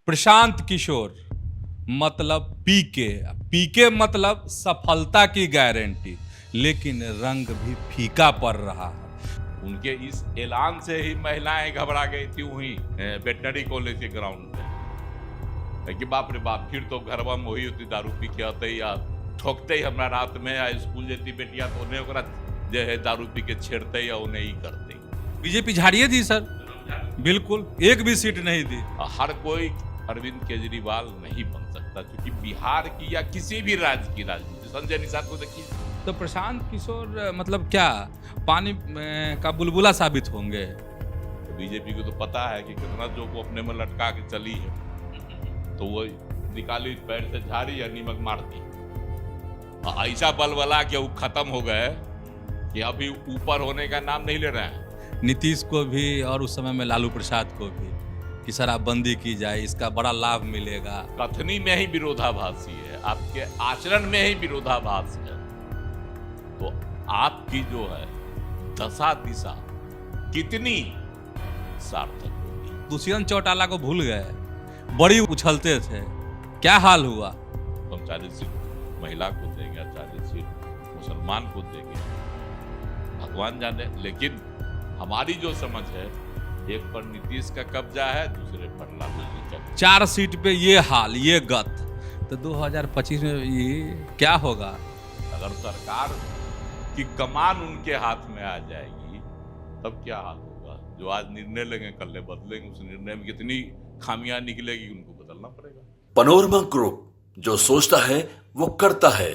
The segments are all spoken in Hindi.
प्रशांत किशोर मतलब पीके। पीके मतलब सफलता की गारंटी, लेकिन रंग भी फीका पड़ रहा है। उनके इस ऐलान से ही महिलाएं घबरा गई थी वहीं वेटनरी कॉलेज के ग्राउंड में कि बाप रे बाप, फिर तो घरवा में वही होती दारू पी के आते या ठोकते ही हमरा रात में या स्कूल जाती बेटिया तो उन्हें ओकरा जो है दारू पी के छेड़ते या उन्हें ही करते। बीजेपी झाड़िए दी सर, बिल्कुल एक भी सीट नहीं दी। हर कोई अरविंद केजरीवाल नहीं बन सकता, क्योंकि बिहार की या किसी भी राज्य की राजनीति, संजय निषाद को देखिए। तो प्रशांत किशोर मतलब क्या पानी का बुलबुला साबित होंगे? तो बीजेपी को तो पता है कि कितना जो को अपने में लटका के चली है, तो वो निकाली पैर से झाड़ी या नीमक मारती। ऐसा बलबला के वो खत्म हो गए कि अभी ऊपर होने का नाम नहीं ले रहे हैं। नीतीश को भी और उस समय में लालू प्रसाद को भी कि शराबबंदी की जाए, इसका बड़ा लाभ मिलेगा। कथनी में ही विरोधाभासी है, आपके आचरण में ही विरोधाभास है। तो आपकी जो है दशा दिशा कितनी सार्थक होगी। दुष्यंत चौटाला को भूल गए, बड़ी उछलते थे, क्या हाल हुआ? हम 40 सीट महिला को देंगे, 40 सीट मुसलमान को देंगे, भगवान जाने। लेकिन हमारी जो समझ है, एक पर नीतीश का कब्जा है, दूसरे पर लालू जी का। 4 सीट पे ये हाल, ये गत, तो 2025 में ये क्या होगा? अगर सरकार की कमान उनके हाथ में आ जाएगी तब क्या हाल होगा? जो आज निर्णय लेंगे कल बदलेंगे, उस निर्णय में कितनी खामियां निकलेगी उनको बदलना पड़ेगा। पनोरमा ग्रुप, जो सोचता है वो करता है।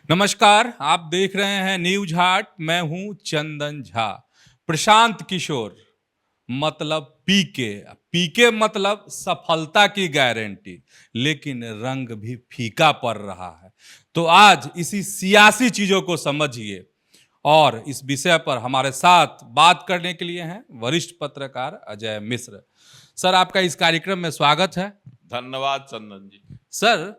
नमस्कार, आप देख रहे हैं न्यूज हाट, मैं हूं चंदन झा। प्रशांत किशोर मतलब पीके। पीके मतलब सफलता की गारंटी, लेकिन रंग भी फीका पड़ रहा है। तो आज इसी सियासी चीजों को समझिए, और इस विषय पर हमारे साथ बात करने के लिए हैं वरिष्ठ पत्रकार अजय मिश्र। सर, आपका इस कार्यक्रम में स्वागत है। धन्यवाद चंदन जी। सर,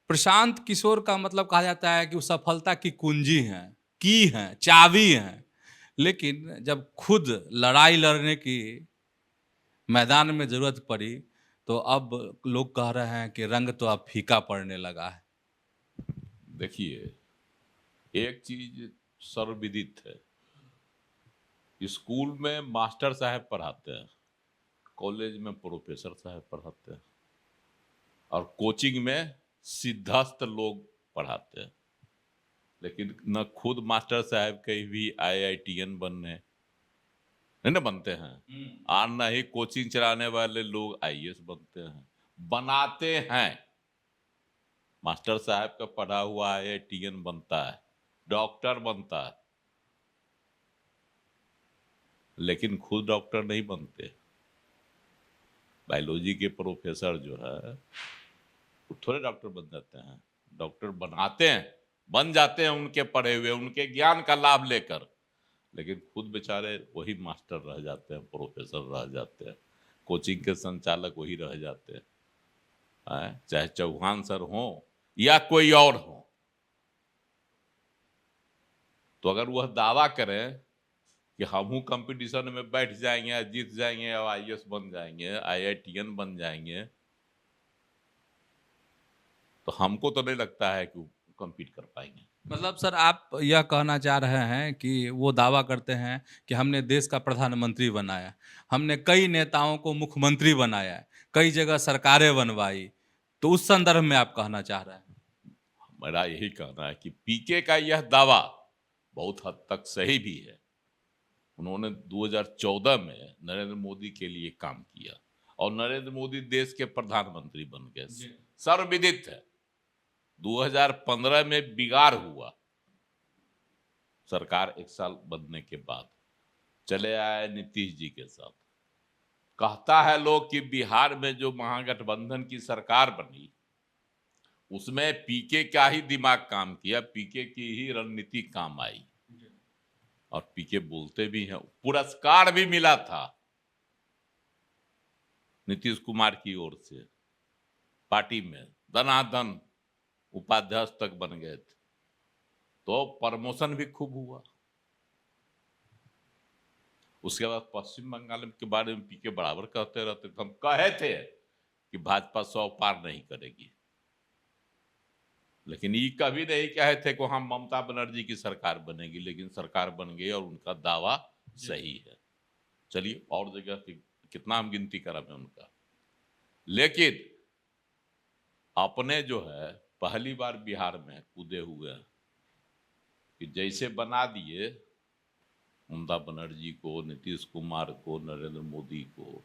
प्रशांत किशोर का मतलब कहा जाता है कि वो सफलता की कुंजी हैं, की हैं, चाबी हैं, लेकिन जब खुद लड़ाई लड़ने की मैदान में जरूरत पड़ी तो अब लोग कह रहे हैं कि रंग तो अब फीका पड़ने लगा है। देखिए, एक चीज सर्वविदित है, स्कूल में मास्टर साहब पढ़ाते हैं, कॉलेज में प्रोफेसर साहब पढ़ाते हैं, और कोचिंग में सिद्धस्त लोग पढ़ाते हैं। लेकिन न खुद मास्टर साहब कहीं भी IITN बनने नहीं बनते हैं, और न ही कोचिंग चलाने वाले लोग IAS बनते हैं, बनाते हैं। मास्टर साहब का पढ़ा हुआ IITN बनता है, डॉक्टर बनता है, लेकिन खुद डॉक्टर नहीं बनते। बायोलॉजी के प्रोफेसर जो है वो थोड़े डॉक्टर बन जाते हैं, डॉक्टर बनाते हैं, बन जाते हैं उनके पढ़े हुए, उनके ज्ञान का लाभ लेकर, लेकिन खुद बेचारे वही मास्टर रह जाते हैं, प्रोफेसर रह जाते हैं, कोचिंग के संचालक वही रह जाते हैं, चाहे चौहान सर हो या कोई और हो। तो अगर वह दावा करें कि हम कंपटीशन में बैठ जाएंगे, जीत जाएंगे और IAS बन जाएंगे, IITN बन जाएंगे, तो हमको तो नहीं लगता है कि कम्पीट कर पाएंगे। मतलब सर, आप यह कहना चाह रहे हैं कि वो दावा करते हैं कि हमने देश का प्रधानमंत्री बनाया, हमने कई नेताओं को मुख्यमंत्री बनाया, कई जगह सरकारें बनवाई, तो उस संदर्भ में आप कहना चाह रहे हैं? मेरा यही कहना है कि पीके का यह दावा बहुत हद तक सही भी है। उन्होंने 2014 में नरेंद्र मोदी के लिए काम किया और नरेंद्र मोदी देश के प्रधानमंत्री बन गए, सर्वविदित है। 2015 में बिगाड़ हुआ, सरकार 1 साल बनने के बाद चले आए नीतीश जी के साथ। कहता है लोग कि बिहार में जो महागठबंधन की सरकार बनी उसमें पीके का ही दिमाग काम किया, पीके की ही रणनीति काम आई, और पीके बोलते भी हैं। पुरस्कार भी मिला था नीतीश कुमार की ओर से, पार्टी में धनाधन उपाध्यक्ष तक बन गए थे, तो प्रमोशन भी खूब हुआ। उसके बाद पश्चिम बंगाल के बारे में पीके बराबर कहते रहते थे, हम कहे थे कि भाजपा 100 पार नहीं करेगी, लेकिन ये कभी नहीं कहे थे कि हम ममता बनर्जी की सरकार बनेगी, लेकिन सरकार बन गई और उनका दावा सही है। चलिए और जगह कितना हम गिनती करें उनका, लेकिन अपने जो है पहली बार बिहार में कूदे हुए हैं कि जैसे बना दिए ममता बनर्जी को, नीतीश कुमार को, नरेंद्र मोदी को,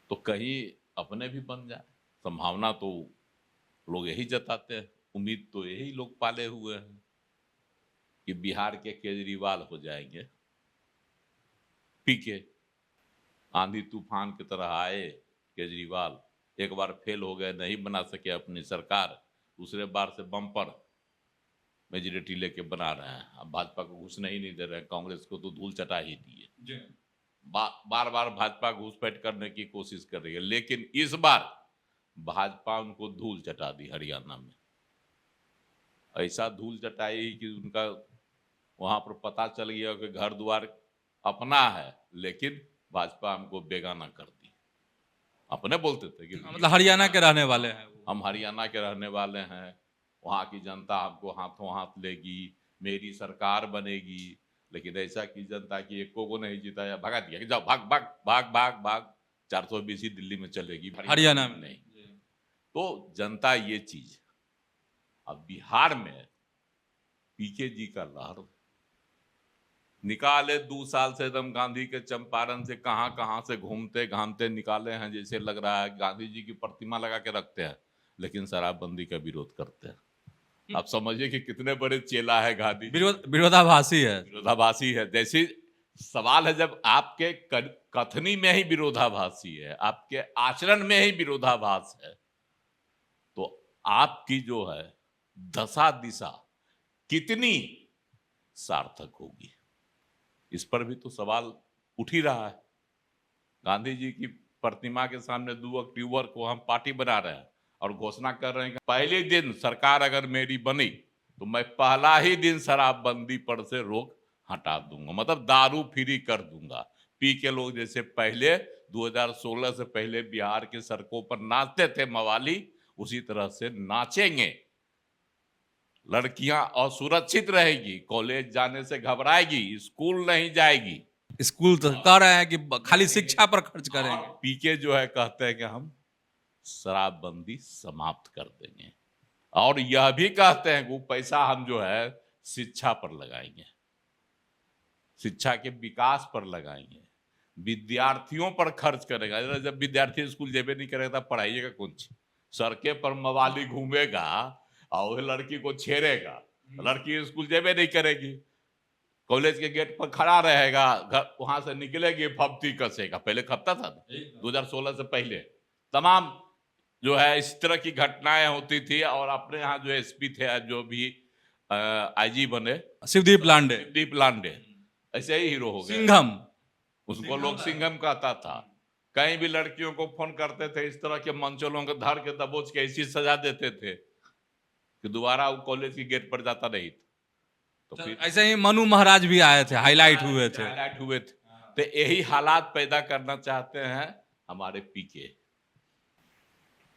तो कहीं अपने भी बन जाए। संभावना तो लोग यही जताते हैं, उम्मीद तो यही लोग पाले हुए हैं कि बिहार के केजरीवाल हो जाएंगे। पीके आंधी तूफान की तरह आए केजरीवाल, एक बार फेल हो गए, नहीं बना सके अपनी सरकार, दूसरे बार से बम्पर मेजोरिटी लेके बना रहे हैं। अब भाजपा को घुसने ही नहीं दे रहे हैं, कांग्रेस को तो धूल चटा ही दिए। बार बार भाजपा घुसपैठ करने की कोशिश कर रही है, लेकिन इस बार भाजपा उनको धूल चटा दी। हरियाणा में ऐसा धूल चटाई कि उनका वहां पर पता चल गया कि घर द्वार अपना है, लेकिन भाजपा हमको बेगाना कर दी। अपने बोलते थे कि मतलब हरियाणा के रहने वाले हैं वो। हम हरियाणा के रहने वाले हैं, वहाँ की जनता हमको हाथों हाथ लेगी, मेरी सरकार बनेगी, लेकिन ऐसा की जनता की एको को नहीं जिताया, भगा दिया कि जाओ भाग भाग भाग भाग भाग, 420 ही दिल्ली में चलेगी, हरियाणा में नहीं। तो जनता ये चीज, अब बिहार में पीके जी का लहर निकाले 2 साल से एकदम गांधी के चंपारण से कहां कहां से घूमते घामते निकाले हैं, जैसे लग रहा है गांधी जी की प्रतिमा लगा के रखते हैं, लेकिन शराबबंदी का विरोध करते हैं। आप समझिए कि कितने बड़े चेला है गांधी। विरोधाभासी है। विरोधाभासी है। जैसे सवाल है, जब आपके कथनी में ही विरोधाभासी है, आपके आचरण में ही विरोधाभास है, तो आपकी जो है दशा दिशा कितनी सार्थक होगी, इस पर भी तो सवाल उठ ही रहा है। गांधी जी की प्रतिमा के सामने 2 अक्टूबर को हम पार्टी बना रहे हैं और घोषणा कर रहे हैं कि पहले दिन सरकार अगर मेरी बनी तो मैं पहला ही दिन शराबबंदी पर से रोक हटा दूंगा, मतलब दारू फ्री कर दूंगा। पी के लोग जैसे पहले 2016 से पहले बिहार के सड़कों पर नाचते थे मवाली, उसी तरह से नाचेंगे। लड़कियां असुरक्षित रहेगी, कॉलेज जाने से घबराएगी, स्कूल नहीं जाएगी। स्कूल तो कह रहे हैं कि खाली शिक्षा पर खर्च करेंगे। पीके जो है कहते हैं कि हम शराबबंदी समाप्त कर देंगे, और यह भी कहते हैं कि वो पैसा हम जो है शिक्षा पर लगाएंगे, शिक्षा के विकास पर लगाएंगे, विद्यार्थियों पर खर्च करेगा। जब विद्यार्थी स्कूल जेबे नहीं करेगा तब पढ़ाइएगा कौन सी? सड़के पर मवाली घूमेगा और लड़की को छेड़ेगा, लड़की स्कूल जेबे नहीं करेगी, कॉलेज के गेट पर खड़ा रहेगा, घर वहां से निकलेगी फप्ती कसेगा। पहले खपता था 2016 से पहले तमाम जो है इस तरह की घटनाएं होती थी। और अपने यहाँ जो एसपी थे, जो भी आईजी बने, शिवदीप लांडे ऐसे ही हीरो हो गए। सिंघम, उसको लोग सिंघम कहता था। कहीं भी लड़कियों को फोन करते थे, इस तरह के मंचलों को धर के दबोच के ऐसी सजा देते थे कि दोबारा वो कॉलेज की गेट पर जाता नहीं था। तो फिर ऐसे ही मनु महाराज भी आए थे, हाईलाइट हुए थे। तो यही हालात पैदा करना चाहते हैं हमारे पीके।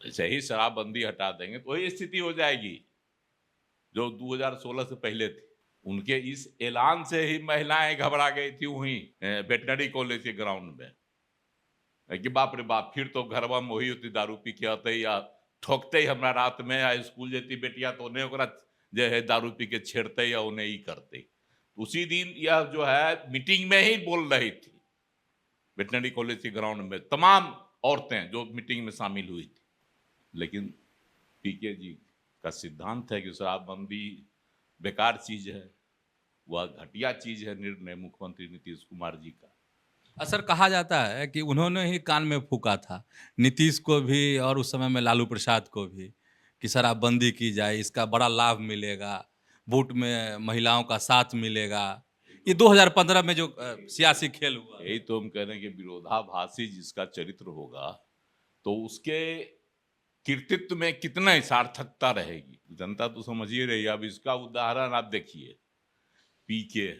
ऐसे ही शराबबंदी हटा देंगे तो वही स्थिति हो जाएगी जो 2016 से पहले थी। उनके इस ऐलान से ही महिलाएं घबरा गई थी वहीं वेटनरी कॉलेज के ग्राउंड में कि बाप रे बाप, फिर तो घरवा में वही होती, दारू पी के आते या ठोकते ही हमरा रात में, या स्कूल जाती बेटिया तो उन्हें ओकरा जो है दारू पी के छेड़ते या उन्हें ही करते। उसी दिन यह जो है मीटिंग में ही बोल रही थी, वेटनरी कॉलेज के ग्राउंड में तमाम औरतें जो मीटिंग में शामिल हुई थी। लेकिन पीके जी का सिद्धांत है कि शराबबंदी बेकार चीज है, वह घटिया चीज है निर्णय मुख्यमंत्री नीतीश कुमार जी का। असर कहा जाता है कि उन्होंने ही कान में फूका था, नीतीश को भी और उस समय में लालू प्रसाद को भी, कि शराबबंदी की जाए, इसका बड़ा लाभ मिलेगा, वोट में महिलाओं का साथ मिलेगा। ये 2015 में जो सियासी खेल हुआ, यही तो हम कह रहे हैं कि विरोधाभासी जिसका चरित्र होगा तो उसके कृतित्व में कितना सार्थकता रहेगी, जनता तो समझ ही रही है। अब इसका उदाहरण आप देखिए, पीके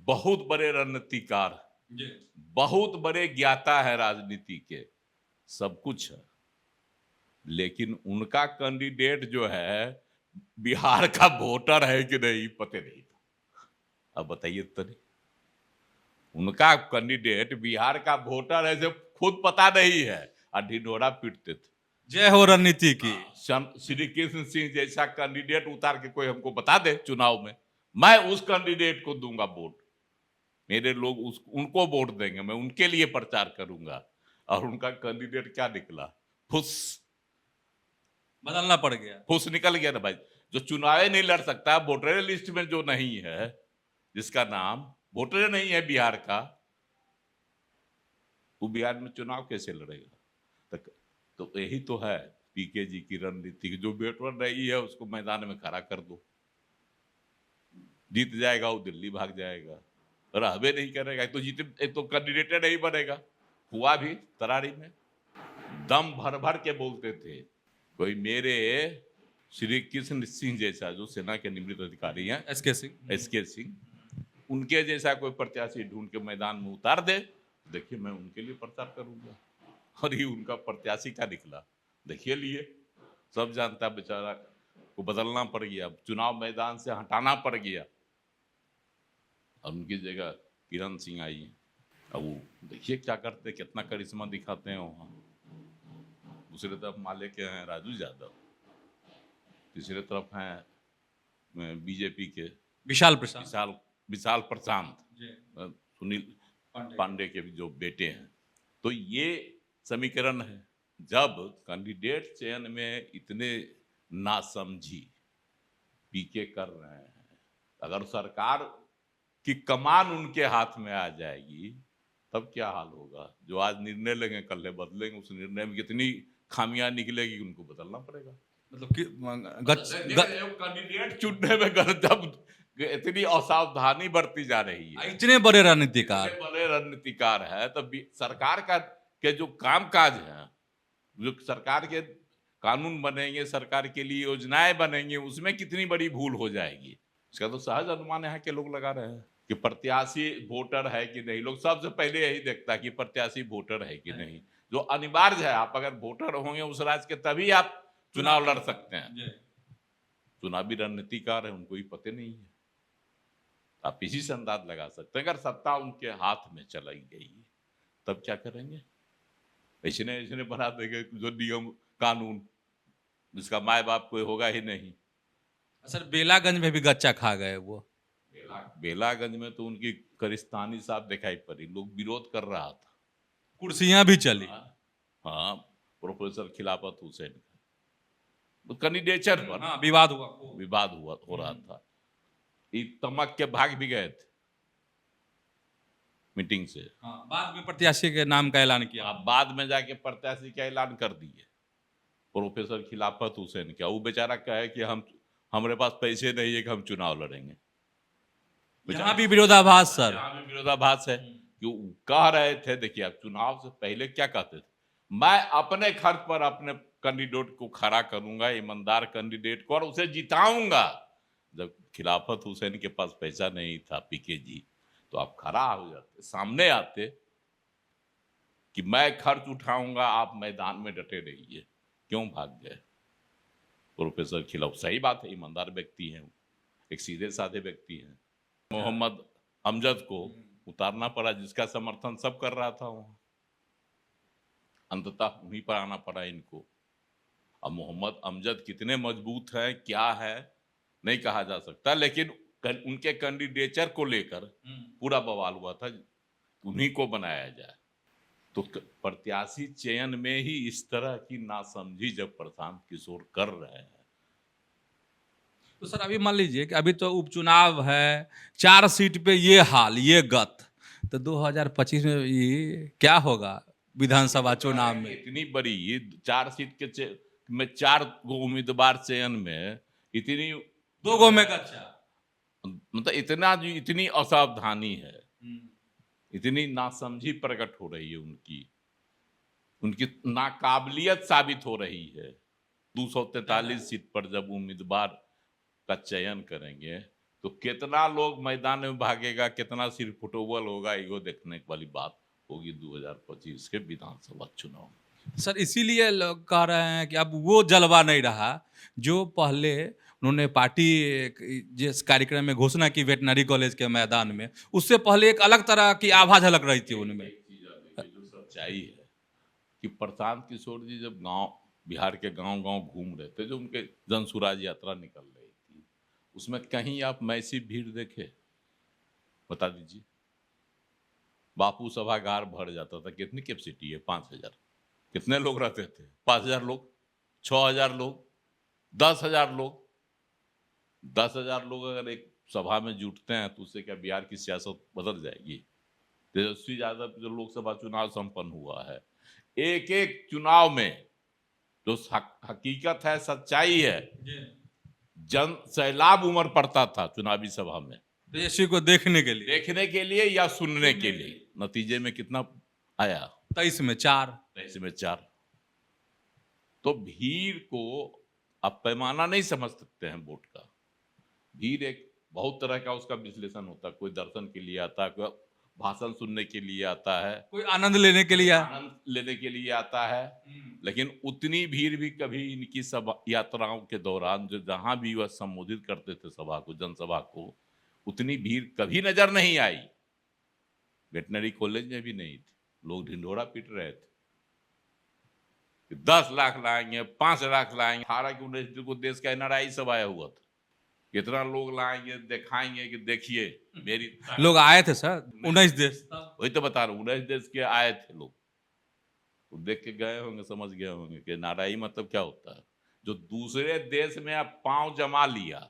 बहुत बड़े रणनीतिकार, बहुत बड़े ज्ञाता है राजनीति के, सब कुछ है, लेकिन उनका कैंडिडेट जो है बिहार का वोटर है कि नहीं पता नहीं था। अब बताइए तो नहीं, उनका कैंडिडेट बिहार का वोटर है जो खुद पता नहीं है और ढिढोरा पीटते थे। जय हो रणनीति की। श्री कृष्ण सिंह जैसा कैंडिडेट उतार के कोई हमको बता दे चुनाव में, मैं उस कैंडिडेट को दूंगा वोट, मेरे लोग उनको वोट देंगे, मैं उनके लिए प्रचार करूंगा। और उनका कैंडिडेट क्या निकला? फुस बदलना पड़ गया। फुस निकल गया ना भाई। जो चुनाव नहीं लड़ सकता, वोटर लिस्ट में जो नहीं है, जिसका नाम वोटर नहीं है बिहार का, वो बिहार में चुनाव कैसे लड़ेगा? तो यही तो है पीके जी की रणनीति। जो वोटर नहीं है उसको मैदान में खड़ा कर दो, जीत जाएगा वो दिल्ली भाग जाएगा, रहबे नहीं करेगा तो जीते, एक तो कैंडिडेट नहीं बनेगा। हुआ भी तरारी में दम भर भर के बोलते थे, कोई मेरे श्री कृष्ण सिंह जैसा जो सेना के निवृत्त अधिकारी हैं, एसके सिंह, उनके जैसा कोई प्रत्याशी ढूंढ के मैदान में उतार दे, देखिए मैं उनके लिए प्रचार करूंगा। और ये उनका प्रत्याशी का निकला, देखिए लिए सब जानता, बेचारा को बदलना पड़ गया, चुनाव मैदान से हटाना पड़ गया और उनकी जगह किरण सिंह आई। अब वो देखिए क्या करते, कितना करिश्मा दिखाते हैं वहाँ। दूसरी तरफ माले के हैं राजू यादव, तीसरी तरफ हैं बीजेपी के विशाल प्रशांत, सुनील पांडे के जो बेटे हैं। तो ये समीकरण है। जब कैंडिडेट चयन में इतने नासमझी पीके कर रहे हैं, अगर सरकार की कमान उनके हाथ में आ जाएगी तब क्या हाल होगा? जो आज निर्णय लेंगे कल बदलेंगे, उस निर्णय में कितनी खामियां निकलेगी, उनको बदलना पड़ेगा। मतलब कि कैंडिडेट चुनने में जब इतनी असावधानी बरती जा रही है, इतने बड़े रणनीतिकार है, तब सरकार के जो कामकाज है, जो सरकार के कानून बनेंगे, सरकार के लिए योजनाएं बनेंगे, उसमें कितनी बड़ी भूल हो जाएगी, इसका तो सहज अनुमान यहाँ के लोग लगा रहे हैं कि प्रत्याशी वोटर है कि नहीं। लोग सबसे पहले यही देखता है कि प्रत्याशी वोटर है कि नहीं, जो अनिवार्य है। आप अगर वोटर होंगे उस राज्य के तभी आप चुनाव लड़ सकते हैं। चुनावी रणनीतिकार है, उनको ही पता नहीं है। आप इसी से अंदाज लगा सकते हैं। अगर सत्ता उनके हाथ में चलाई गई तब क्या करेंगे? ऐसे बना देंगे जो नियम कानून, जिसका माए बाप कोई होगा ही नहीं। सर बेलागंज में भी गच्चा खा गए वो। बेलागंज में तो उनकी करिस्तानी साहब दिखाई पड़ी, लोग विरोध कर रहा था, कुर्सियां भी चली। हाँ, प्रोफेसर खिलाफत हुसैन का कैंडिडेचर पर विवाद हुआ हो रहा था। तमक के भाग भी गए थे मीटिंग से। बाद में प्रत्याशी के नाम का ऐलान किया। बाद में जाके प्रत्याशी का ऐलान कर दिए प्रोफेसर खिलाफत हुसैन का। वो बेचारा कहे कि हमारे पास पैसे नहीं है कि हम चुनाव लड़ेंगे। यहाँ भी विरोधाभास सर, यहाँ भी विरोधाभास है कि कह रहे थे, देखिए आप चुनाव से पहले क्या कहते थे, मैं अपने खर्च पर अपने कैंडिडेट को खड़ा करूंगा, ईमानदार कैंडिडेट को, और उसे जिताऊंगा। जब खिलाफत हुसैन के पास पैसा नहीं था पीके जी, तो आप खड़ा हो जाते, सामने आते कि मैं खर्च उठाऊंगा, आप मैदान में डटे रहिए। क्यों भाग गए? प्रोफेसर खिलाफ सही बात है, ईमानदार व्यक्ति हैं, एक सीधे साधे व्यक्ति हैं। मोहम्मद अमजद को उतारना पड़ा, जिसका समर्थन सब कर रहा था वहां, अंततः उन्हीं पर आना पड़ा इनको। अब मोहम्मद अमजद कितने मजबूत हैं, क्या है, नहीं कहा जा सकता, लेकिन उनके कैंडिडेचर को लेकर पूरा बवाल हुआ था, उन्हीं को बनाया जाए। तो प्रत्याशी चयन में ही इस तरह की नासमझी जब प्रशांत किशोर कर रहे हैं, तो सर अभी मान लीजिए कि अभी तो उपचुनाव है, 4 सीट पे ये हाल, ये गत, तो 2025 में ये क्या होगा विधानसभा चुनाव में? इतनी बड़ी 4 सीट के में 4 उम्मीदवार चयन में इतनी 2 गो में गच्चा, मतलब इतनी असावधानी है, इतनी नासमझी प्रकट हो रही है, उनकी नाकाबिलियत साबित हो रही है। 243 सीट पर जब उम्मीदवार का चयन करेंगे तो कितना लोग मैदान में भागेगा, कितना सिर फुटोबल होगा, ये देखने वाली बात होगी 2025 के विधानसभा चुनाव। सर इसीलिए लोग कह रहे हैं कि अब वो जलवा नहीं रहा जो पहले उन्होंने पार्टी जिस कार्यक्रम में घोषणा की वेटनरी कॉलेज के मैदान में, उससे पहले एक अलग तरह की आभा झलक रही थी उनमें। एक चीज आप देखिए, जो सच्चाई है कि प्रशांत किशोर जी जब गांव, बिहार के गांव गांव घूम रहे थे, जो उनके जन सुराज यात्रा निकल रही थी, उसमें कहीं आप मैसी भीड़ देखे? बता दीजिए। बापू सभागार भर जाता था। कितनी कैपेसिटी है? 5,000। कितने लोग रहते थे? 5,000 लोग, 6,000 लोग, 10,000 लोग। 10,000 लोग अगर एक सभा में जुटते हैं तो उससे क्या बिहार की सियासत बदल जाएगी? तेजस्वी यादव जो लोकसभा चुनाव संपन्न हुआ है, एक एक चुनाव में जो हकीकत है, सच्चाई है, जन सैलाब उमड़ पड़ता था चुनावी सभा में, तेजस्वी को देखने के लिए या सुनने के लिए। नतीजे में कितना आया? 23 में 4। 23 में 4। तो भीड़ को आप पैमाना नहीं समझ सकते हैं वोट का। भीड़ एक बहुत तरह का उसका विश्लेषण होता है। कोई दर्शन के लिए आता है, कोई भाषण सुनने के लिए आता है, कोई आनंद लेने के लिए आता है। लेकिन उतनी भीड़ भी कभी इनकी सभा यात्राओं के दौरान, जो जहां भी वह संबोधित करते थे सभा को, जनसभा को, उतनी भीड़ कभी नजर नहीं आई। वेटनरी कॉलेज में भी नहीं थी। लोग ढिंढोरा पीट रहे थे कि 10 लाख लाएंगे, 5 लाख लाएंगे। 18-19 को देश का एनआरआई सब आया हुआ था। कितना लोग लाएंगे, दिखाएंगे कि देखिए मेरी। लोग आए थे सर 19 देश। वही तो बता रहा हूँ, 19 देश के आए थे लोग। वो देख के गए होंगे, समझ गए होंगे कि नाराई मतलब क्या होता है। जो दूसरे देश में आप पांव जमा लिया,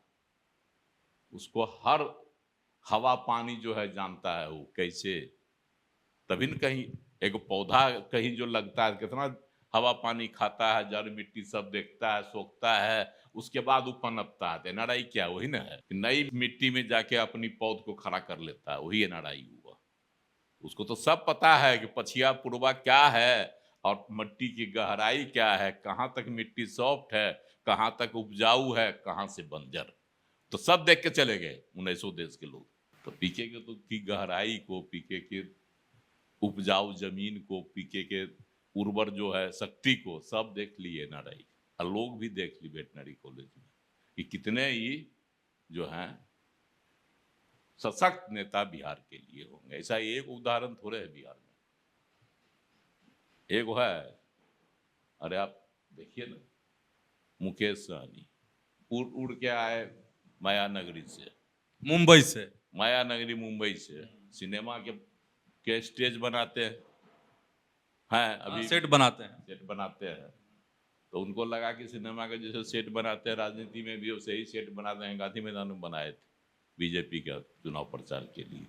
उसको हर हवा पानी जो है जानता है वो कैसे। तभी न कहीं एक पौधा कहीं जो लगता है, कितना हवा पानी खाता है, जड़ मिट्टी सब देखता है, सोखता है, उसके बाद वो पनपता है। एनआरआई क्या वही ना है कि नई मिट्टी में जाके अपनी पौध को खड़ा कर लेता है, वही एनआरआई हुआ। उसको तो सब पता है कि पछिया पूर्वा क्या है और मिट्टी की गहराई क्या है, कहाँ तक मिट्टी सॉफ्ट है, कहाँ तक उपजाऊ है, कहाँ से बंजर। तो सब देख के चले गए 1900 देश के लोग। तो पीके के तो की गहराई को, पीके के उपजाऊ जमीन को, पीके के उर्वर जो है शक्ति को, सब देख लिए एनआरआई। और लोग भी देख ली वेटनरी कॉलेज में कि कितने ही जो हैं सशक्त नेता बिहार के लिए होंगे। ऐसा एक उदाहरण थोड़े है बिहार में, एक है। अरे आप देखिए ना, मुकेश सहनी उड़ के आए माया नगरी से, मुंबई से, माया नगरी मुंबई से। सिनेमा के स्टेज बनाते हैं अभी, सेट बनाते हैं। तो उनको लगा कि सिनेमा का जैसे सेट बनाते हैं, राजनीति में भी वैसे ही सेट बनाते हैं। गांधी मैदान में बनाए थे बीजेपी का चुनाव प्रचार के लिए,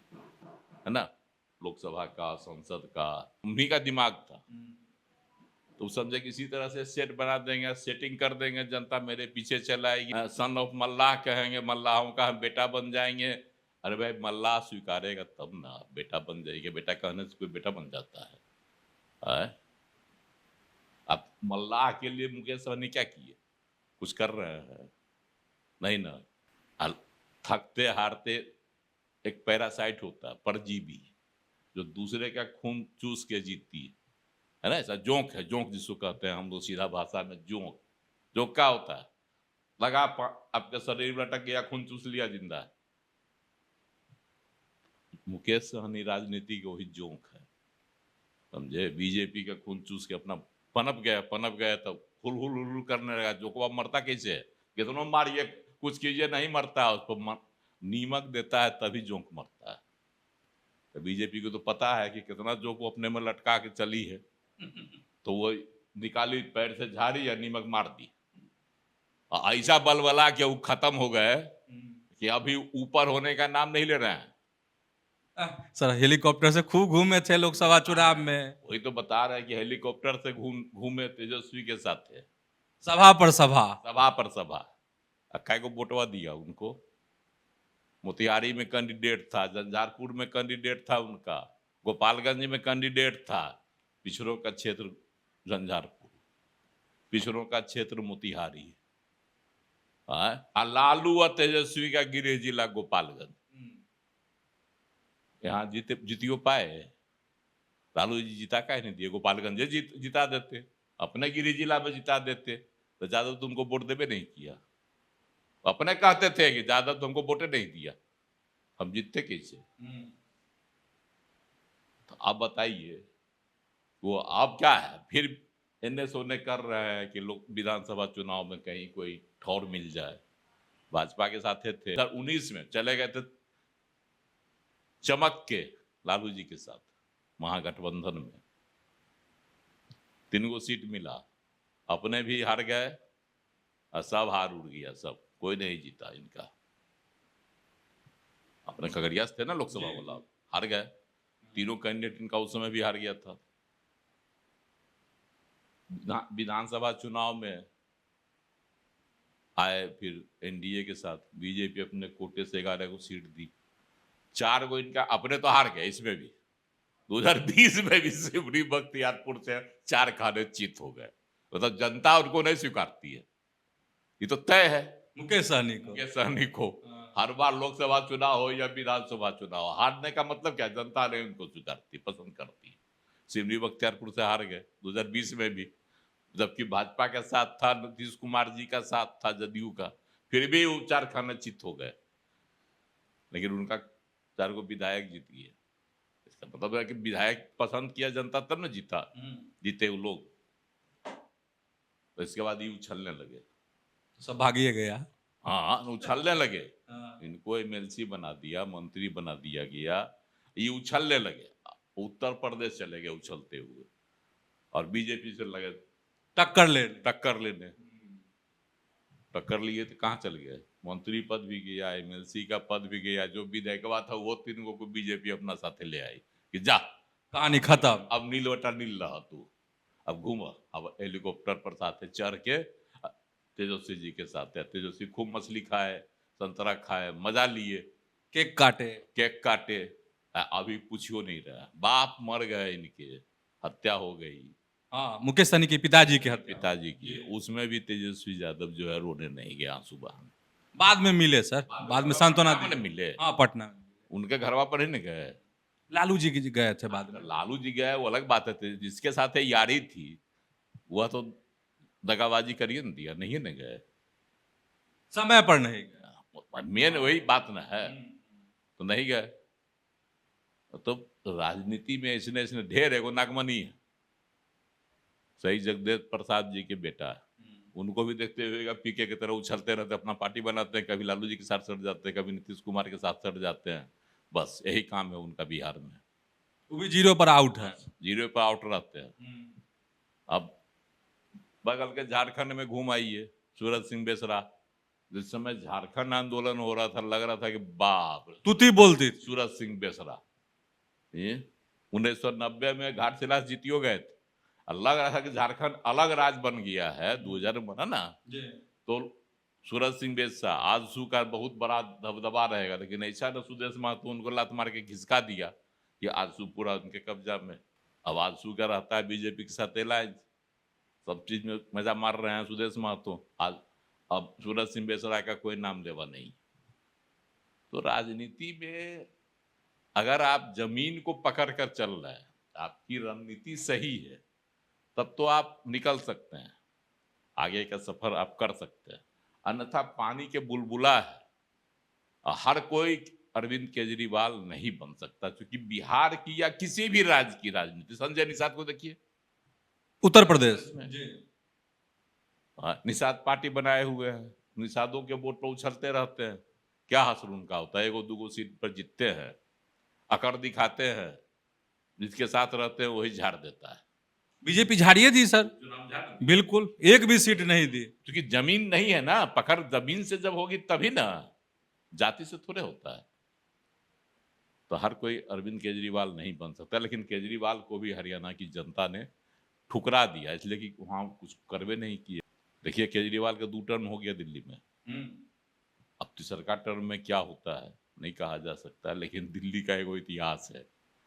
है ना। लोकसभा का, संसद का, उन्हीं का दिमाग था। तो समझे किसी तरह से सेट बना देंगे, सेटिंग कर देंगे, जनता मेरे पीछे चल आएगी, सन ऑफ मल्लाह कहेंगे, मल्लाहों का हम बेटा बन जाएंगे। अरे भाई, मल्लाह स्वीकारेगा तब ना बेटा बन जाएगा। बेटा कहने से कोई बेटा बन जाता है? अब मल्लाह के लिए मुकेश सहनी क्या किए? कुछ कर रहे हैं? नहीं ना। थकते हारते एक पैरासाइट होता है, परजीवी, जो दूसरे का खून चूस के जीतती है ना। ऐसा जोंक है, जोंक जिसको कहते हैं हम लोग सीधा भाषा में, जोंक। जोंक क्या होता है? लगा आपके शरीर में लटक गया, खून चूस लिया, जिंदा है। मुकेश सहनी राजनीति के वही जोंक है, समझे। बीजेपी का खून चूस के अपना पनप गया तो हुल हुल हुल करने लगा। जोकवा मरता कैसे है? कितनों मारिए, कुछ कीजिए, नहीं मरता। उसको नीमक देता है तभी जोंक मरता है। तो बीजेपी को तो पता है कि कितना जोंक वो अपने में लटका के चली है, तो वो निकाली, पैर से झाड़ी या नीमक मार दी। ऐसा बलबला के वो खत्म हो गए कि अभी ऊपर होने का नाम नहीं ले रहे हैं। सर हेलीकॉप्टर से खूब घूमे थे लोकसभा चुनाव में। वही तो बता रहे हैं कि हेलीकॉप्टर से घूमे तेजस्वी के साथ थे, सभा पर सभा। अक्का को वोटवा दिया उनको। मोतिहारी में कैंडिडेट था, झंझारपुर में कैंडिडेट था उनका, गोपालगंज में कैंडिडेट था। पिछड़ों का क्षेत्र झंझारपुर, पिछड़ों का क्षेत्र मोतिहारी, लालू और तेजस्वी का गृह जिला गोपालगंज। यहाँ जितियो पाए? लालू जी जिता का नहीं दिए, गोपालगंज जिता देते। अपने गिरी जिला में जिता देते तो ज्यादा तुमको वोट देवे नहीं किया। अपने कहते थे कि ज्यादा तुमको वोटे नहीं दिया, हम जीतते कैसे? तो आप बताइए वो आप क्या है फिर एने सोने कर रहे हैं कि लोग विधानसभा चुनाव में कहीं कोई ठौर मिल जाए। भाजपा के साथ थे 2019 में चले गए थे चमक के लालू जी के साथ महागठबंधन में, 3 सीट मिला, अपने भी हार गए और सब हार उड़ गया, सब कोई नहीं जीता इनका। अपने खगड़िया से थे ना लोकसभा वाला, हार गए, 3 कैंडिडेट इनका उस समय भी हार गया था। विधानसभा चुनाव में आए फिर एनडीए के साथ, बीजेपी अपने कोटे से 11 को सीट दी, 4 को इनका, अपने तो हार गए इसमें भी। 2020 में भी सिमरी बख्तियारपुर से 4 खाने चित हो गए, मतलब जनता उनको नहीं स्वीकारती है, ये तो तय है। मुकेश सहनी को हर बार लोकसभा चुनाव हो या विधानसभा चुनाव, हारने का मतलब क्या, जनता नहीं उनको स्वीकारती, पसंद करती है। सिमरी बख्तियारपुर से हार गए 2020 में भी, जबकि भाजपा के साथ था, नीतीश कुमार जी का साथ था जदयू का, फिर भी वो 4 खाने चित हो गए, लेकिन उनका 4 को विधायक जीत गए। इसका मतलब है कि विधायक पसंद किया जनता तब न जीता, जीते वो लोग। तो इसके बाद ये उछलने लगे, सब भागिए गया। हाँ उछलने लगे, इनको एमएलसी बना दिया, मंत्री बना दिया गया, ये उछलने लगे। उत्तर प्रदेश चले गए उछलते हुए, और बीजेपी से लगे टक्कर लेने टक्कर लिए तो कहाँ चल गए, मंत्री पद भी गया, एमएलसी का पद भी गया, जो विधायकवा था वो 3 को बीजेपी अपना साथे ले आई कि जा कहानी खत्म, अब नील बटा नील रहा तू, अब घूमा, अब हेलीकॉप्टर पर साथे चढ़ के तेजस्वी जी के साथ है। तेजस्वी खूब मछली खाए, संतरा खाए, मजा लिए, केक काटे। अभी पूछियो नहीं रहा, बाप मर गए, इनके हत्या हो गई। हाँ, मुकेश सहनी के पिताजी के हत्या, पिताजी की, उसमें भी तेजस्वी यादव जो है रोने नहीं गया, आंसू बहाने। बाद में मिले सर, बाद में सांत्वना दी। मिले, हाँ पटना में उनके घरवा पर ही नहीं गए, लालू जी गए थे बाद में। लालू जी गए वो अलग बात है, जिसके साथ यारी थी वह तो दगाबाजी करिए न दिया, नहीं न गए, समय पर नहीं गए, मेन वही बात न है, तो नहीं गए। तो राजनीति में इसने ढेर, एगो नागमनी है, सही जगदेव प्रसाद जी के बेटा है, उनको भी देखते हुए पीके की तरह उछलते रहते, अपना पार्टी बनाते हैं, कभी लालू जी के साथ सट जाते हैं, कभी नीतीश कुमार के साथ सट जाते हैं, बस यही काम है उनका बिहार में। वो भी 0 पर आउट है, 0 पर आउट रहते हैं। अब बगल के झारखंड में घूम आइए, सूरज सिंह बेसरा, जिस समय झारखंड आंदोलन हो रहा था, लग रहा था कि बाप तुती बोलती सूरज सिंह बेसरा 1990 में घाटशिला जीतियो गए थे, लग रहा था कि झारखंड अलग राज्य बन गया है, 2000 में बना ना, तो सूरज सिंह बेसरा आजसू का बहुत बड़ा दबदबा रहेगा, लेकिन ऐसा न सुदेश महतो उनको लात मार के खिसका दिया कि आजसू पूरा उनके कब्जा में। अब आजसू का रहता है बीजेपी के साथ अलायंस, सब चीज में मजा मार रहे हैं सुदेश महतो, आज अब सूरज सिंह बेसरा का कोई नाम लेवा नहीं। तो राजनीति में अगर आप जमीन को पकड़ कर चल रहे हैं, आपकी रणनीति सही है, तब तो आप निकल सकते हैं, आगे का सफर आप कर सकते हैं, अन्यथा पानी के बुलबुला है, हर कोई अरविंद केजरीवाल नहीं बन सकता, क्योंकि बिहार की या किसी भी राज्य की राजनीति, संजय निषाद को देखिए उत्तर प्रदेश में, निषाद पार्टी बनाए हुए हैं, निषादों के वोट पर उछलते रहते हैं, क्या हासिल उनका होता है, 1-2 सीट पर जीतते हैं, अकड़ दिखाते हैं, जिसके साथ रहते हैं वही झाड़ देता है। बीजेपी झाड़िए दी सर, बिल्कुल 1 भी सीट नहीं दी, क्योंकि जमीन नहीं है ना, पकड़ जमीन से जब होगी तभी ना, जाति से थोड़े होता है। तो हर कोई अरविंद केजरीवाल नहीं बन सकता, लेकिन केजरीवाल को भी हरियाणा की जनता ने ठुकरा दिया, इसलिए कि वहां कुछ करवे नहीं किए। देखिए केजरीवाल का 2 टर्म हो गया दिल्ली में, अब तीसरा टर्म में क्या होता है नहीं कहा जा सकता, लेकिन दिल्ली का एक इतिहास है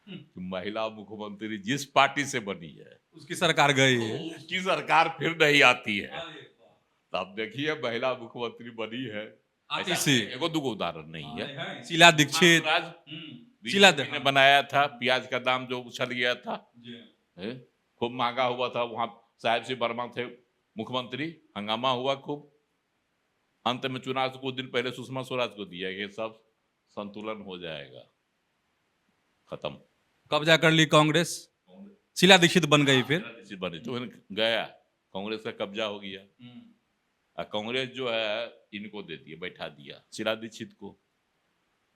कि महिला मुख्यमंत्री जिस पार्टी से बनी है उसकी सरकार गई है, उसकी सरकार फिर नहीं आती है। तो अब देखिए महिला मुख्यमंत्री बनी है, एगो 2 उदाहरण नहीं है, शीला दीक्षित ने बनाया था, प्याज का दाम जो उछल गया था, खूब महंगा हुआ था, वहां साहिब सिंह वर्मा थे मुख्यमंत्री, हंगामा हुआ खूब। अंत में चुनाव से कुछ दिन पहले सुषमा स्वराज को दिया गया, सब संतुलन हो जाएगा, खत्म। कब्जा कर ली कांग्रेस, शीला दीक्षित बन गई फिर। बनी तो गया, कांग्रेस का कब्जा हो गया। और कांग्रेस जो है इनको दे दिया, बैठा दिया शीला दीक्षित को।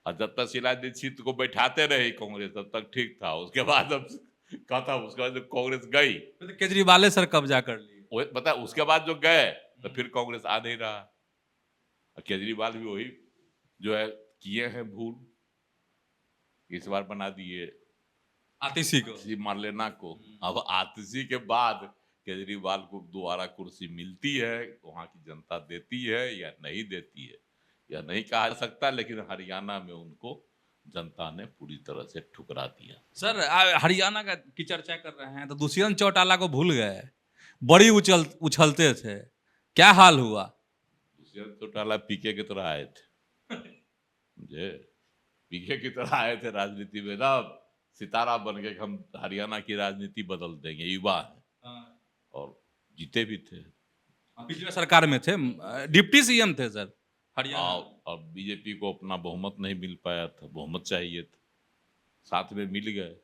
और जब तक शीला दीक्षित को बैठाते रहे कांग्रेस तब तक ठीक था। उसके बाद अब कहता, उसके बाद जब कांग्रेस गई तो केजरीवाल सर कब्जा कर ली, वो बता, उसके बाद जो गए तो फिर कांग्रेस आ नहीं रहा। और केजरीवाल भी वही जो है किए हैं भूल, इस बार बना दिए आतिशी को, मारलेना को। अब आतिशी के बाद केजरीवाल को दोबारा कुर्सी मिलती है, वहां की जनता देती है या नहीं देती है या नहीं कहा जा सकता, लेकिन हरियाणा में उनको जनता ने पूरी तरह से ठुकरा दिया। सर हरियाणा की चर्चा कर रहे हैं तो दुष्यंत चौटाला को भूल गए, बड़ी उछलते थे, क्या हाल हुआ? दुष्यंत चौटाला पीके की तरह आए थे, मुझे पीके की तरह आए थे राजनीति में ना, सितारा बन के हम हरियाणा की राजनीति बदल देंगे, युवा है। और जीते भी थे, पिछले सरकार में थे, डिप्टी सीएम थे सर हरियाणा। और बीजेपी को अपना बहुमत नहीं मिल पाया था, बहुमत चाहिए था, साथ में मिल गए।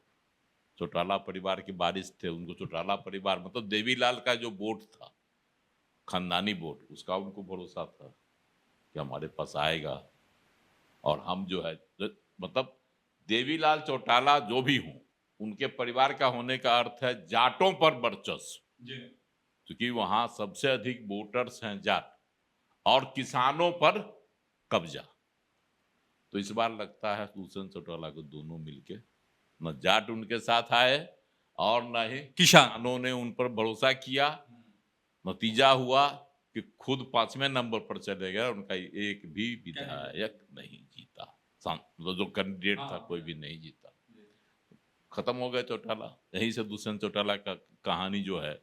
चौटाला परिवार के वारिस थे, उनको चौटाला परिवार मतलब देवीलाल का जो वोट था, खानदानी वोट, उसका उनको भरोसा था कि हमारे पास आएगा और हम जो है मतलब देवीलाल चौटाला जो भी हों, उनके परिवार का होने का अर्थ है जाटों पर वर्चस्व, क्योंकि वहां सबसे अधिक वोटर्स हैं जाट, और किसानों पर कब्जा। तो इस बार लगता है दुष्यंत चौटाला को दोनों मिलके, न जाट उनके साथ आए और न ही किसानों ने उन पर भरोसा किया। नतीजा हुआ कि खुद 5वें नंबर पर चले गए, उनका एक भी विधायक नहीं जीता, जो कैंडिडेट था कोई भी नहीं जीता, खत्म हो गए चौटाला। यहीं से दुष्यंत चौटाला का कहानी जो है।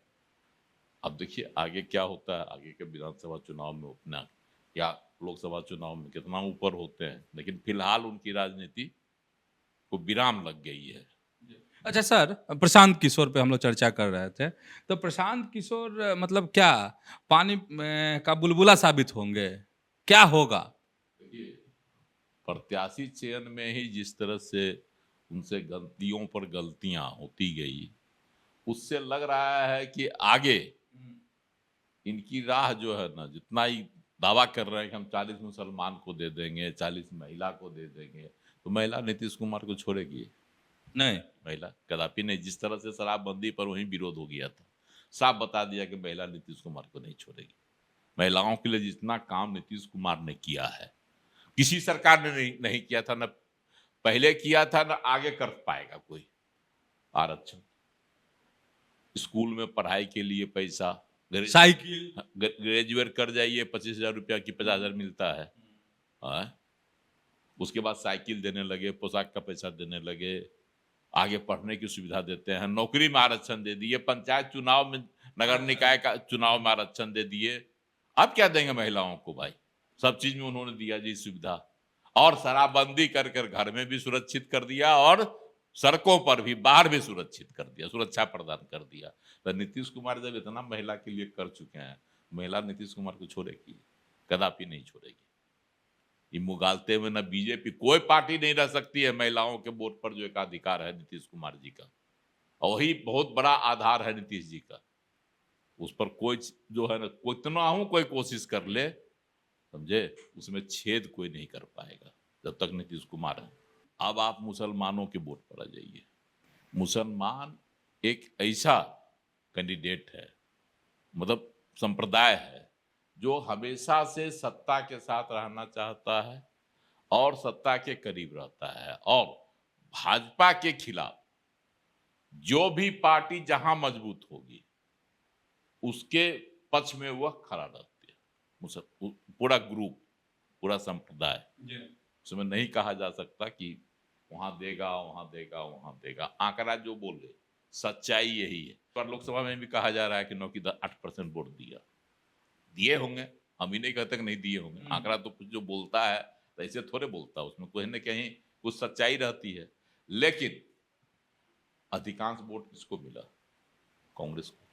अब देखिए आगे क्या होता है, आगे के विधानसभा चुनाव में अपना या लोकसभा चुनाव में कितना ऊपर होते हैं, लेकिन फिलहाल उनकी राजनीति को विराम लग गई है। अच्छा सर, प्रशांत किशोर पे हम लोग चर्चा कर रहे थे, तो प्रशांत किशोर मतलब क्या पानी का बुलबुला साबित होंगे, क्या होगा? देखिए प्रत्याशी चयन में ही जिस तरह से उनसे गलतियों पर गलतियां होती गई, उससे लग रहा है कि आगे इनकी राह जो है ना, जितना ही दावा कर रहे हैं कि हम 40 मुसलमान को दे देंगे, 40 महिला को दे देंगे, तो महिला नीतीश कुमार को छोड़ेगी नहीं, महिला कदापि नहीं। जिस तरह से शराबबंदी पर वहीं विरोध हो गया था, साफ बता दिया कि महिला नीतीश कुमार को नहीं छोड़ेगी। महिलाओं के लिए जितना काम नीतीश कुमार ने किया है, किसी सरकार ने नहीं किया था, न पहले किया था, न आगे कर पाएगा कोई। आरक्षण, स्कूल में पढ़ाई के लिए पैसा, साइकिल, ग्रेजुएट कर जाइए 25,000 रुपया की 50,000 मिलता है। उसके बाद साइकिल देने लगे, पोशाक का पैसा देने लगे, आगे पढ़ने की सुविधा देते हैं, नौकरी में आरक्षण दे दिए, पंचायत चुनाव में, नगर निकाय का चुनाव में आरक्षण दे दिए। अब क्या देंगे महिलाओं को भाई? सब चीज में उन्होंने दिया जी सुविधा, और शराबबंदी कर कर घर में भी सुरक्षित कर दिया और सड़कों पर भी, बाहर भी सुरक्षित कर दिया, सुरक्षा प्रदान कर दिया। तो नीतीश कुमार जब इतना महिला के लिए कर चुके हैं, महिला नीतीश कुमार को छोड़ेगी? कदापि नहीं छोड़ेगी। ये मुगालते में ना बीजेपी, कोई पार्टी नहीं रह सकती है महिलाओं के वोट पर, जो एक अधिकार है नीतीश कुमार जी का, और वही बहुत बड़ा आधार है नीतीश जी का। उस पर कोई जो है ना, कितना हूं कोई कोशिश कर ले, समझे, उसमें छेद कोई नहीं कर पाएगा जब तक नीतीश कुमार है। अब आप मुसलमानों के वोट पर आ जाइए। मुसलमान एक ऐसा कैंडिडेट है, मतलब संप्रदाय है, जो हमेशा से सत्ता के साथ रहना चाहता है और सत्ता के करीब रहता है, और भाजपा के खिलाफ जो भी पार्टी जहां मजबूत होगी उसके पक्ष में वह खड़ा रहती है। पूरा ग्रुप, पूरा संप्रदाय, उसमें नहीं कहा जा सकता कि वहां देगा, वहां देगा, वहां देगा। आंकड़ा जो बोले सच्चाई यही है। पर लोकसभा में भी कहा जा रहा है कि 9 की 8% वोट दिए होंगे, हम ही नहीं कहते कि नहीं दिए होंगे। आंकड़ा तो कुछ जो बोलता है तो ऐसे थोड़े बोलता है, उसमें कहीं ना कहीं कुछ सच्चाई रहती है। लेकिन अधिकांश वोट किसको मिला? कांग्रेस को।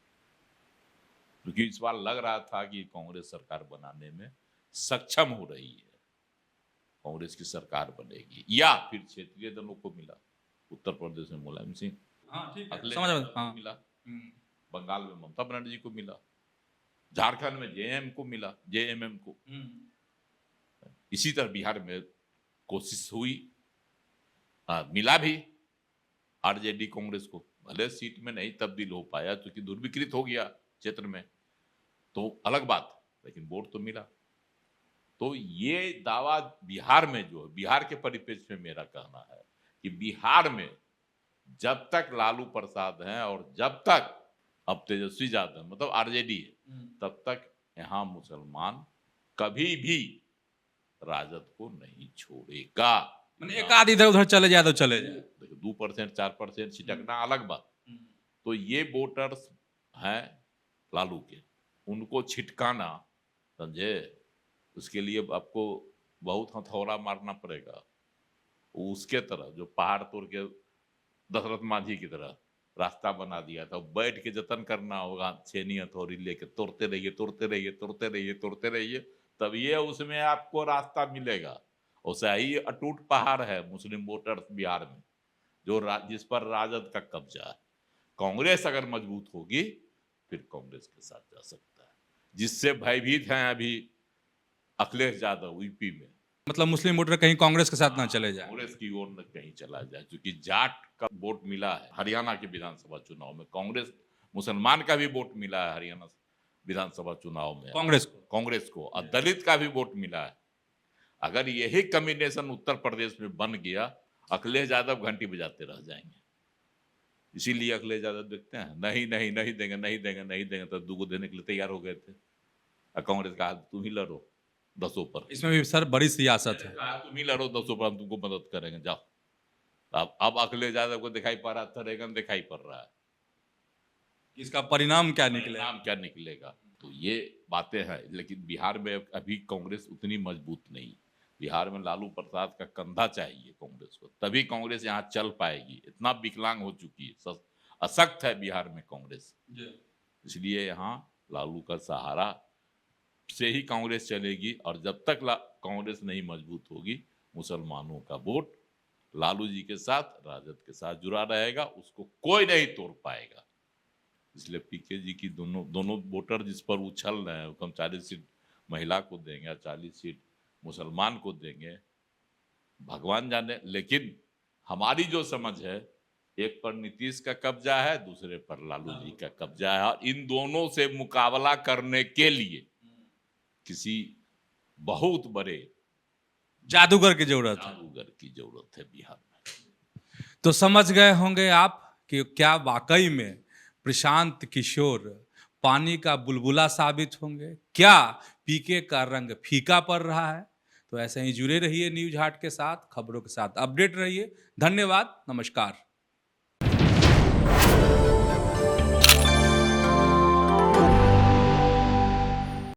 क्योंकि इस बार लग रहा था कि कांग्रेस सरकार बनाने में सक्षम हो रही है, कांग्रेस की सरकार बनेगी, या फिर क्षेत्रीय दलों को मिला। उत्तर प्रदेश में मुलायम सिंह, हाँ ठीक है, अखिलेश समझ यादव में, को हाँ। मिला, बंगाल में ममता बनर्जी को मिला, झारखंड में जेएमएम को। इसी तरह बिहार में कोशिश हुई, मिला भी आरजेडी कांग्रेस को, भले सीट में नहीं तब्दील हो पाया क्योंकि दुर्विकृत हो गया क्षेत्र में, तो अलग बात, लेकिन वोट तो मिला। तो ये दावा बिहार में जो है, बिहार के परिप्रेक्ष्य में मेरा कहना है कि बिहार में जब तक लालू प्रसाद हैं और जब तक अब तेजस्वी यादव मतलब आरजेडी है, तब तक यहाँ मुसलमान कभी भी राजद को नहीं छोड़ेगा। मैंने एक आध इधर उधर चले जाए तो चले जाए, देखो 2% 4% छिटकना अलग बात, तो ये वोटर्स हैं लालू के, उनको छिटकाना, समझे, उसके लिए आपको बहुत हथौड़ा मारना पड़ेगा। उसके तरह जो पहाड़ तोड़ के दशरथ मांझी की तरह रास्ता बना दिया था, बैठ के जतन करना होगा, छेनी हथौड़ी लेके तोड़ते रहिए तोड़ते रहिए तोड़ते रहिए तोड़ते रहिए, तब ये उसमें आपको रास्ता मिलेगा। वैसा ही अटूट पहाड़ है मुस्लिम वोटर्स बिहार में, जो जिस पर राजद का कब्जा है। कांग्रेस अगर मजबूत होगी फिर कांग्रेस के साथ जा सकता है, जिससे भयभीत हैं अभी अखिलेश यादव यूपी में। मतलब मुस्लिम वोटर कहीं कांग्रेस के साथ ना चले जाए। कांग्रेस की ओर न कहीं चला जाए, क्योंकि जाट का वोट मिला है हरियाणा के विधानसभा चुनाव में, कांग्रेस मुसलमान का भी वोट मिला है हरियाणा विधानसभा चुनाव में कांग्रेस को, और दलित का भी वोट मिला है। अगर यही कॉम्बिनेशन उत्तर प्रदेश में बन गया, अखिलेश यादव घंटी बजाते रह जाएंगे। इसीलिए अखिलेश यादव देखते हैं नहीं नहीं नहीं देंगे नहीं देंगे नहीं देंगे, तो दूगो देने के लिए तैयार हो गए थे। कांग्रेस का तुम ही लड़ो 10 पर, इसमें भी सर बड़ी सियासत है। तुम ही लड़ो 10 पर, हम तुमको मदद करेंगे, जाओ। अब अखिलेश यादव को दिखाई पड़ रहा था, रेगन दिखाई पड़ रहा है, इसका परिणाम क्या निकलेगा? नाम क्या निकलेगा। तो ये बातें हैं, लेकिन बिहार में अभी कांग्रेस उतनी मजबूत नहीं। बिहार में लालू प्रसाद का कंधा चाहिए कांग्रेस को, तभी कांग्रेस यहाँ चल पाएगी। इतना विकलांग हो चुकी है, अशक्त है बिहार में कांग्रेस, इसलिए यहाँ लालू का सहारा से ही कांग्रेस चलेगी। और जब तक कांग्रेस नहीं मजबूत होगी, मुसलमानों का वोट लालू जी के साथ, राजद के साथ जुड़ा रहेगा, उसको कोई नहीं तोड़ पाएगा। इसलिए पीके जी की दोनों वोटर जिस पर उछल रहे हैं, हम 40 सीट महिला को देंगे या 40 सीट मुसलमान को देंगे, भगवान जाने। लेकिन हमारी जो समझ है, एक पर नीतीश का कब्जा है, दूसरे पर लालू जी का कब्जा है, और इन दोनों से मुकाबला करने के लिए किसी बहुत बड़े जादूगर की जरूरत है बिहार में। तो समझ गए होंगे आप कि क्या वाकई में प्रशांत किशोर पानी का बुलबुला साबित होंगे, क्या पीके का रंग फीका पड़ रहा है। तो ऐसे ही जुड़े रहिए न्यूज हाट के साथ, खबरों के साथ अपडेट रहिए। धन्यवाद, नमस्कार।